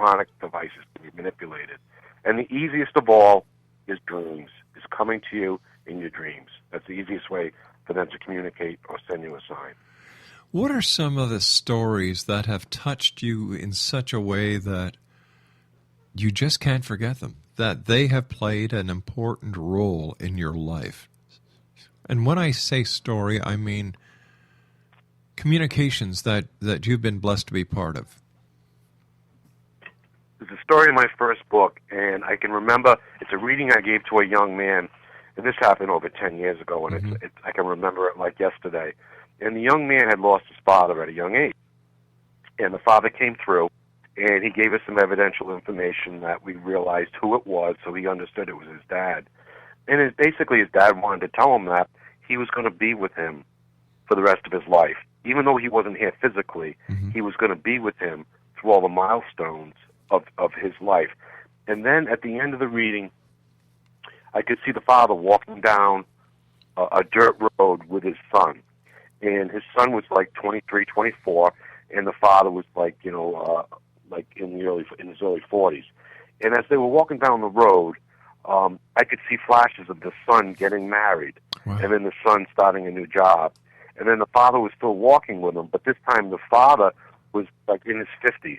electronic devices can be manipulated. And the easiest of all is dreams, is coming to you in your dreams. That's the easiest way for them to communicate or send you a sign. What are some of the stories that have touched you in such a way that you just can't forget them, that they have played an important role in your life? And when I say story, I mean communications that you've been blessed to be part of. There's a story in my first book, and I can remember, it's a reading I gave to a young man, and this happened over 10 years ago, and I can remember it like yesterday. And the young man had lost his father at a young age. And the father came through, and he gave us some evidential information that we realized who it was, so he understood it was his dad. And basically his dad wanted to tell him that he was going to be with him for the rest of his life. Even though he wasn't here physically, he was going to be with him through all the milestones of his life. And then at the end of the reading, I could see the father walking down a dirt road with his son. And his son was like 23, 24, and the father was like, like in his early 40s. And as they were walking down the road, I could see flashes of the son getting married, and then the son starting a new job. And then the father was still walking with him, but this time the father was like in his 50s.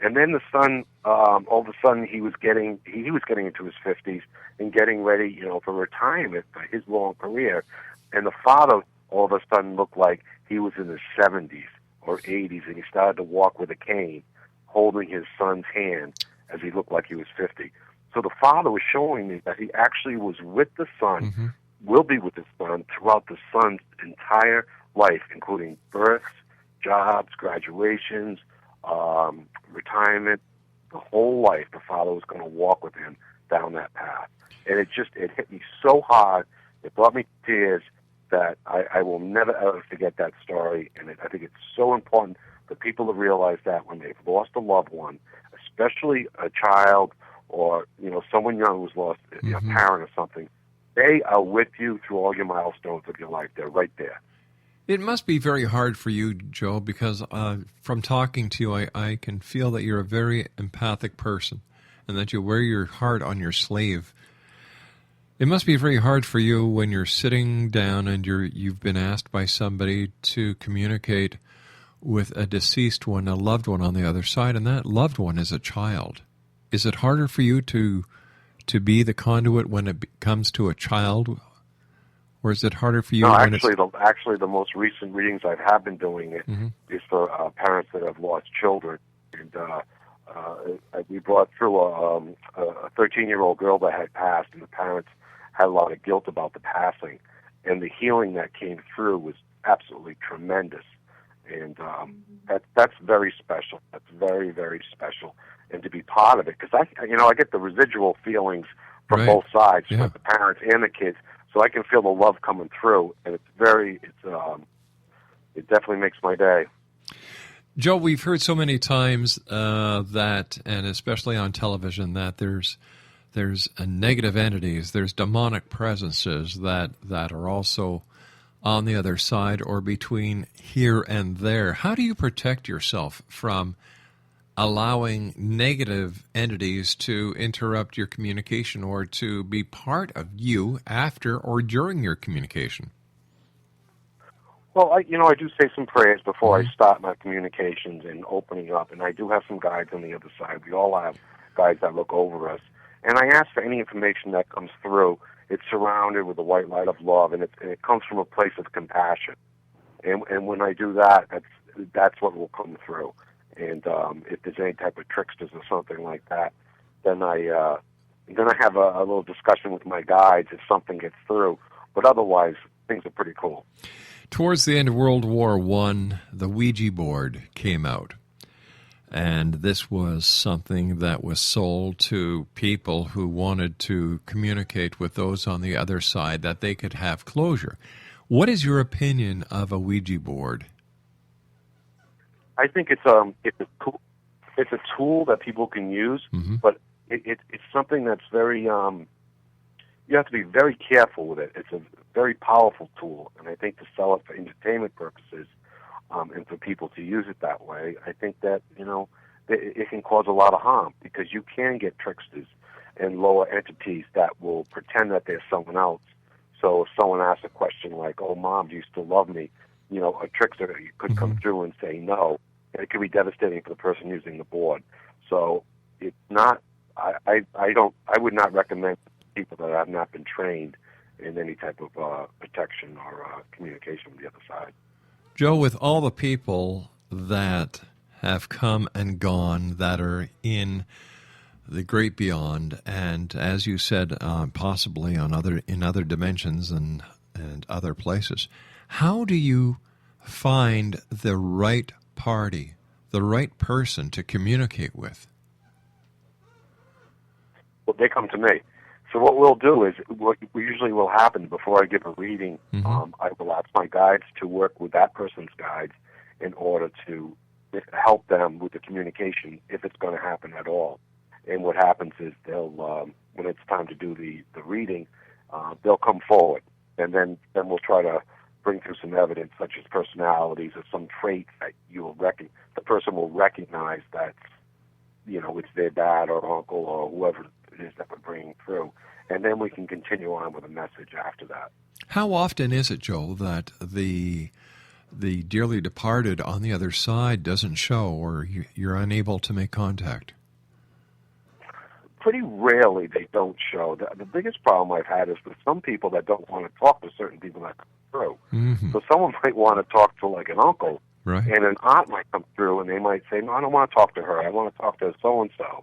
And then the son, all of a sudden, he was getting into his 50s and getting ready, for retirement for his long career. And the father all of a sudden looked like he was in his 70s or 80s, and he started to walk with a cane, holding his son's hand as he looked like he was 50. So the father was showing me that he actually was with the son, will be with the son throughout the son's entire life, including births, jobs, graduations, retirement, the whole life. The father was going to walk with him down that path. And it hit me so hard, it brought me to tears, that I will never, ever forget that story. And I think it's so important for people to realize that when they've lost a loved one, especially a child or, someone young who's lost a parent or something, they are with you through all your milestones of your life. They're right there. It must be very hard for you, Joe, because from talking to you, I can feel that you're a very empathic person and that you wear your heart on your sleeve. It must be very hard for you when you're sitting down and you've been asked by somebody to communicate with a deceased one, a loved one on the other side, and that loved one is a child. Is it harder for you to be the conduit when it comes to a child, or is it harder for you? No, when actually, the most recent readings I have been doing it is for parents that have lost children, and we brought through a 13-year-old girl that had passed, and the parents had a lot of guilt about the passing, and the healing that came through was absolutely tremendous, and that's very special. That's very, very special, and to be part of it, because I get the residual feelings from both sides, with the parents and the kids, so I can feel the love coming through, and it definitely makes my day. Joe, we've heard so many times that, and especially on television, that there's negative entities, there's demonic presences that are also on the other side or between here and there. How do you protect yourself from allowing negative entities to interrupt your communication or to be part of you after or during your communication? Well, I do say some prayers before I start my communications and opening up, and I do have some guides on the other side. We all have guides that look over us. And I ask for any information that comes through. It's surrounded with the white light of love, and it comes from a place of compassion. And when I do that, that's what will come through. And if there's any type of tricksters or something like that, then I have a little discussion with my guides if something gets through. But otherwise, things are pretty cool. Towards the end of World War I, the Ouija board came out. And this was something that was sold to people who wanted to communicate with those on the other side, that they could have closure. What is your opinion of a Ouija board? I think it's a tool that people can use, but it's something that's very you have to be very careful with it. It's a very powerful tool, and I think to sell it for entertainment purposes and for people to use it that way, I think that it can cause a lot of harm, because you can get tricksters and lower entities that will pretend that they're someone else. So if someone asks a question like, "Oh, Mom, do you still love me?" A trickster could come through and say no, and it could be devastating for the person using the board. So it's not. I would not recommend people that have not been trained in any type of protection or communication with the other side. Joe, with all the people that have come and gone that are in the great beyond, and as you said, possibly in other dimensions and other places, how do you find the right party, the right person to communicate with? Well, they come to me. So what we'll do is, what usually will happen before I give a reading, I will ask my guides to work with that person's guides in order to help them with the communication, if it's going to happen at all. And what happens is they'll, when it's time to do the reading, they'll come forward, and then we'll try to bring through some evidence, such as personalities or some traits that the person will recognize that, it's their dad or uncle or whoever it is that we're bringing through, and then we can continue on with a message after that. How often is it, Joel, that the dearly departed on the other side doesn't show, or you're unable to make contact? Pretty rarely they don't show. The biggest problem I've had is with some people that don't want to talk to certain people that come through. Mm-hmm. So someone might want to talk to like an uncle, right, and an aunt might come through, and they might say, "No, I don't want to talk to her. I want to talk to so-and-so,"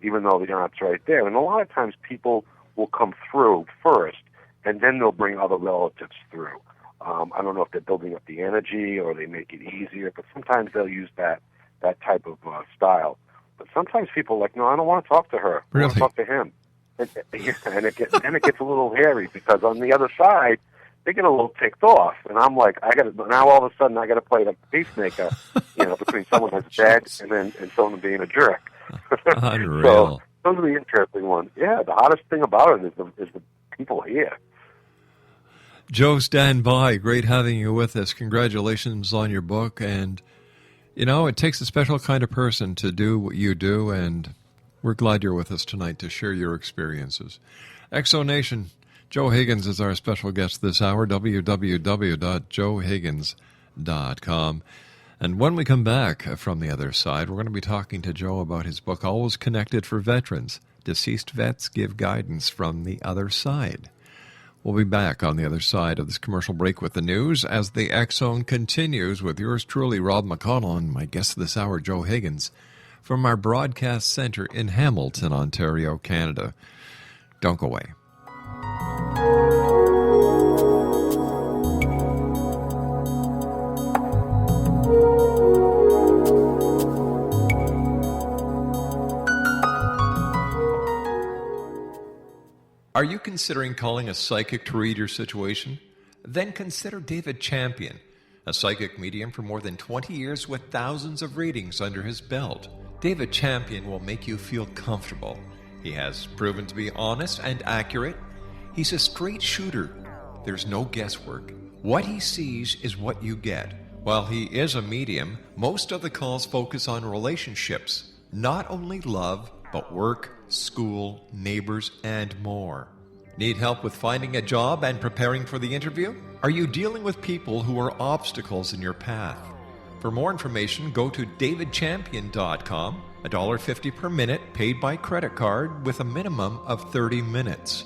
even though the aunt's right there. And a lot of times people will come through first, and then they'll bring other relatives through. I don't know if they're building up the energy or they make it easier, but sometimes they'll use that type of style. But sometimes people are like, "No, I don't want to talk to her. I want to talk to him." And it gets a little hairy, because on the other side, they get a little ticked off. And I'm like, now all of a sudden I got to play the peacemaker, between someone that's dead and someone being a jerk. Unreal. So those are the interesting ones. Yeah, the hottest thing about it is the people here. Joe, stand by. Great having you with us. Congratulations on your book. And, it takes a special kind of person to do what you do, and we're glad you're with us tonight to share your experiences. Exonation, Joe Higgins is our special guest this hour, www.joehiggins.com. And when we come back from the other side, we're going to be talking to Joe about his book, Always Connected for Veterans. Deceased Vets Give Guidance from the Other Side. We'll be back on the other side of this commercial break with the news as the X Zone continues with yours truly, Rob McConnell, and my guest this hour, Joe Higgins, from our broadcast center in Hamilton, Ontario, Canada. Don't go away. Are you considering calling a psychic to read your situation? Then consider David Champion, a psychic medium for more than 20 years with thousands of readings under his belt. David Champion will make you feel comfortable. He has proven to be honest and accurate. He's a straight shooter. There's no guesswork. What he sees is what you get. While he is a medium, most of the calls focus on relationships, not only love, but work, school, neighbors, and more. Need help with finding a job and preparing for the interview? Are you dealing with people who are obstacles in your path? For more information, go to davidchampion.com, $1.50 per minute paid by credit card with a minimum of 30 minutes.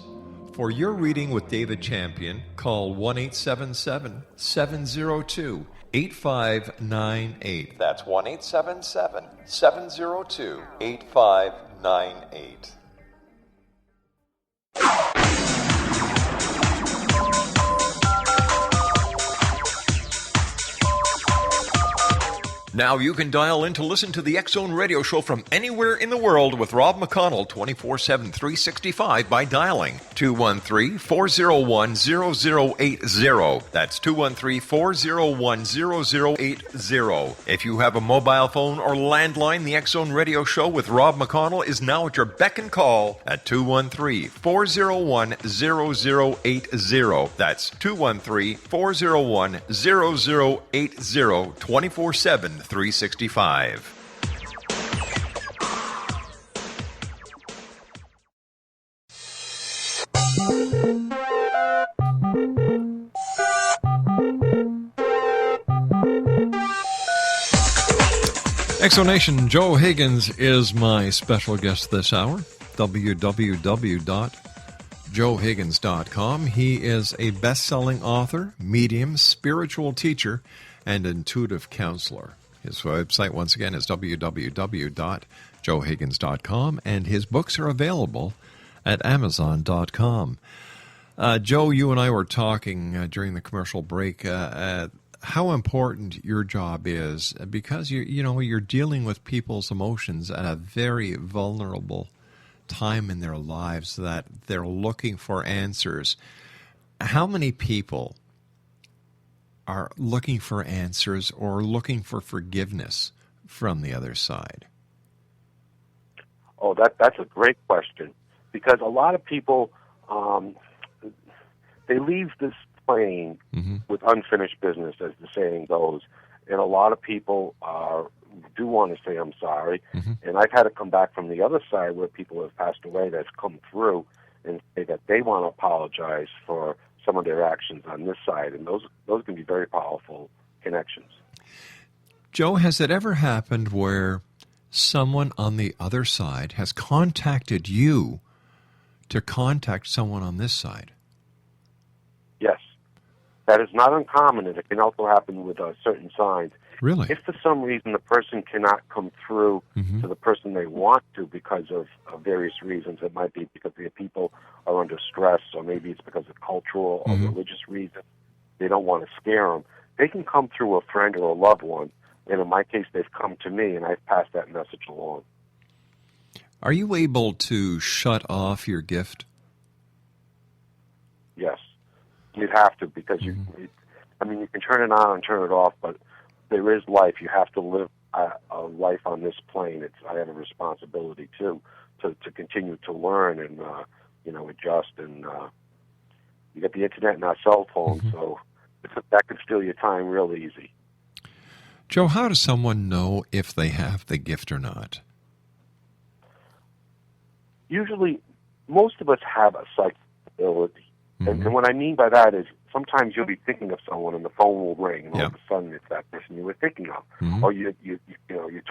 For your reading with David Champion, call 1-877-702-8598. That's 1-877-702-8598. Now you can dial in to listen to the X Zone radio show from anywhere in the world with Rob McConnell 24/7, 365 by dialing 213-401-0080. That's 213-401-0080. If you have a mobile phone or landline, the X Zone radio show with Rob McConnell is now at your beck and call at 213-401-0080. That's 213-401-0080, 24/7, 365. Exonation, Joe Higgins is my special guest this hour. www.joehiggins.com. He is a best-selling author, medium, spiritual teacher, and intuitive counselor. His website, once again, is www.joehiggins.com, and his books are available at amazon.com. Joe, you and I were talking during the commercial break how important your job is, because you're dealing with people's emotions at a very vulnerable time in their lives that they're looking for answers. How many people are looking for answers or looking for forgiveness from the other side? Oh, that's a great question, because a lot of people, they leave this plane with unfinished business, as the saying goes, and a lot of people do want to say I'm sorry, and I've had to come back from the other side where people have passed away that's come through and say that they want to apologize for some of their actions on this side, and those can be very powerful connections. Joe, has it ever happened where someone on the other side has contacted you to contact someone on this side? Yes. That is not uncommon, and it can also happen with certain signs. Really? If for some reason the person cannot come through to the person they want to because of various reasons, it might be because the people are under stress, or maybe it's because of cultural or religious reasons, they don't want to scare them, they can come through a friend or a loved one, and in my case, they've come to me, and I've passed that message along. Are you able to shut off your gift? Yes. You'd have to, because you can turn it on and turn it off, but there is life. You have to live a life on this plane. I have a responsibility too to continue to learn and adjust. And you got the internet and our cell phones, so that could steal your time real easy. Joe, how does someone know if they have the gift or not? Usually, most of us have a psychic ability. And what I mean by that is sometimes you'll be thinking of someone and the phone will ring, and all of a sudden it's that person you were thinking of. Or you're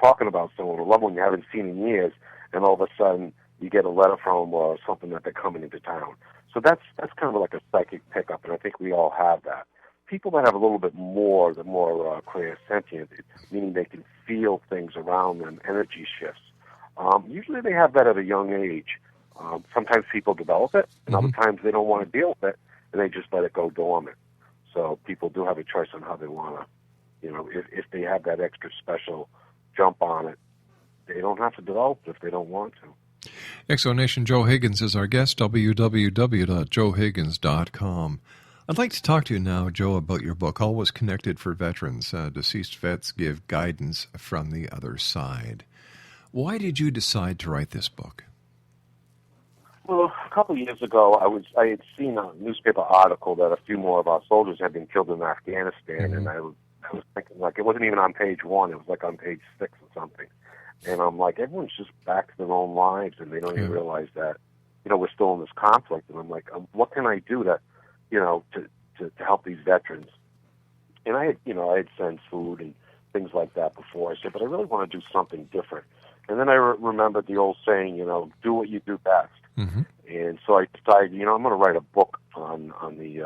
talking about someone, a loved one you haven't seen in years, and all of a sudden you get a letter from them or something that they're coming into town. So that's kind of like a psychic pickup, and I think we all have that. People that have a little bit more, the more clairsentient, meaning they can feel things around them, energy shifts. Usually they have that at a young age. Sometimes people develop it, and other times they don't want to deal with it, and they just let it go dormant. So people do have a choice on how they want to, if they have that extra special jump on it, they don't have to develop it if they don't want to. Exonation, Joe Higgins is our guest, www.joehiggins.com. I'd like to talk to you now, Joe, about your book, Always Connected for Veterans. Deceased vets give guidance from the other side. Why did you decide to write this book? Well, a couple of years ago, I had seen a newspaper article that a few more of our soldiers had been killed in Afghanistan, and I was thinking, like, it wasn't even on page 1, it was like on page 6 or something. And I'm like, everyone's just back to their own lives, and they don't even realize that, we're still in this conflict. And I'm like, what can I do to help these veterans? And I had sent food and things like that before. I said, but I really want to do something different. And then I remembered the old saying, do what you do best. And so I decided, I'm going to write a book on the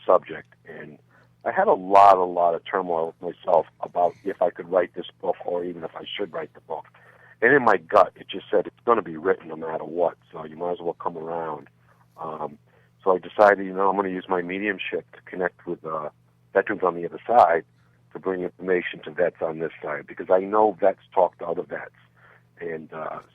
subject. And I had a lot of turmoil with myself about if I could write this book or even if I should write the book. And in my gut, it just said it's going to be written no matter what. So you might as well come around. So I decided, I'm going to use my mediumship to connect with veterans on the other side to bring information to vets on this side, because I know vets talk to other vets. And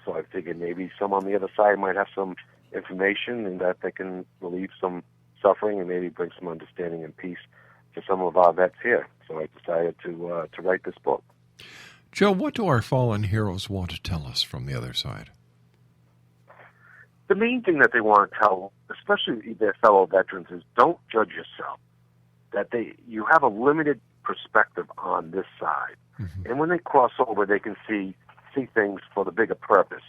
so I figured maybe some on the other side might have some information and that they can relieve some suffering and maybe bring some understanding and peace to some of our vets here. So I decided to write this book. Joe, what do our fallen heroes want to tell us from the other side? The main thing that they want to tell, especially their fellow veterans, is don't judge yourself. That you have a limited perspective on this side. And when they cross over, they can see things for the bigger purpose.